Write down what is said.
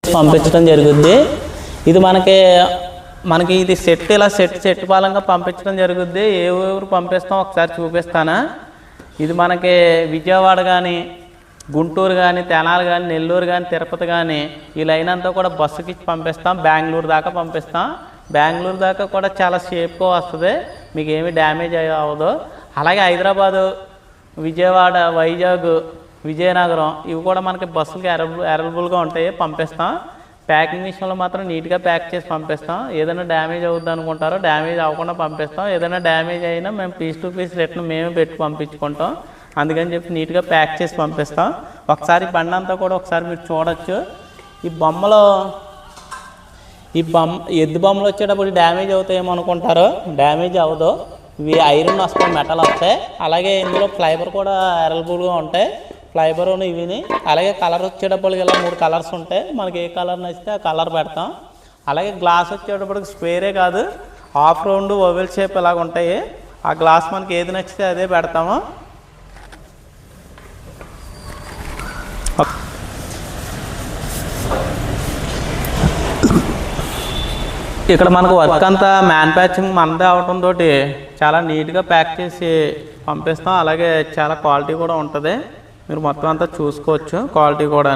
పంపించడం జరుగుద్ది. ఇది మనకి ఇది ఇలా సెట్ పాలంగా పంపించడం జరుగుద్ది. ఏ ఊరు పంపిస్తాం ఒకసారి చూపిస్తానా. ఇది మనకి విజయవాడ కానీ, గుంటూరు కానీ, తెనాలి కానీ, నెల్లూరు కానీ, తిరుపతి కానీ ఈ లైన్ అంతా కూడా బస్సుకి పంపిస్తాం. బెంగళూరు దాకా పంపిస్తాం. బెంగళూరు దాకా కూడా చాలా సేఫ్గా వస్తుంది, మీకు ఏమీ డ్యామేజ్ అవ్వదు. అలాగే హైదరాబాదు, విజయవాడ, వైజాగ్, విజయనగరం ఇవి కూడా మనకి బస్సులకి అవైలబుల్గా ఉంటాయి, పంపిస్తాం. ప్యాకింగ్ విషయంలో మాత్రం నీట్గా ప్యాక్ చేసి పంపిస్తాం. ఏదైనా డ్యామేజ్ అవుద్ది అనుకుంటారో డ్యామేజ్ అవ్వకుండా పంపిస్తాం. ఏదైనా డ్యామేజ్ అయినా మేము పీస్ టు పీస్ రిటర్న్ మేమే పెట్టి పంపించుకుంటాం. అందుకని చెప్పి నీట్గా ప్యాక్ చేసి పంపిస్తాం. ఒకసారి బండి అంతా కూడా ఒకసారి మీరు చూడొచ్చు. ఈ ఎద్దు బొమ్మలు వచ్చేటప్పుడు డ్యామేజ్ అవుతాయేమో అనుకుంటారో, డ్యామేజ్ అవ్వదు. ఇవి ఐరన్ వస్తాయి, మెటల్ వస్తాయి. అలాగే ఇందులో ఫైబర్ కూడా అవైలబుల్గా ఉంటాయి, ఫైబర్ ఇవిని. అలాగే కలర్ వచ్చేటప్పటికి ఇలా 3 కలర్స్ ఉంటాయి. మనకి ఏ కలర్ నచ్చితే ఆ కలర్ పెడతాం. అలాగే గ్లాస్ వచ్చేటప్పటికి స్క్వేరే కాదు, హాఫ్ రౌండ్, ఓవెల్ షేప్ ఇలాగ ఉంటాయి. ఆ గ్లాస్ మనకి ఏది నచ్చితే అదే పెడతాము. ఇక్కడ మనకు వర్క్ అంతా మ్యానుఫ్యాక్చరింగ్ మనదే అవడంతో చాలా నీట్గా ప్యాక్ చేసి పంపిస్తాం. అలాగే చాలా క్వాలిటీ కూడా ఉంటుంది. మీరు మొత్తం అంతా చూసుకోవచ్చు క్వాలిటీ కూడా.